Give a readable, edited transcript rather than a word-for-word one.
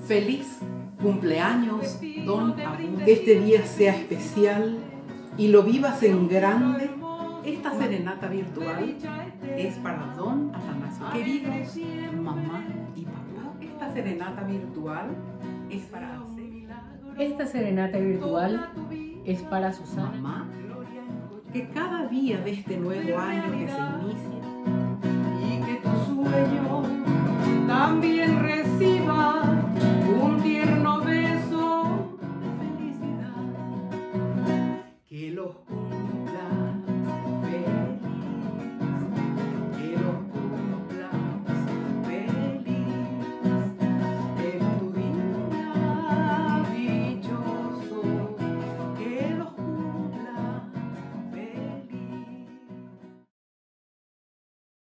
Feliz cumpleaños, don Abundio. Que este día sea especial y lo vivas en grande. Esta serenata virtual es para don Atanasio. Queridos mamá y papá, esta serenata virtual es para Esta serenata virtual es para Susana. mamá, que cada día de este nuevo año que se inicia Y que tu sueño también reciba un tierno beso de felicidad. que los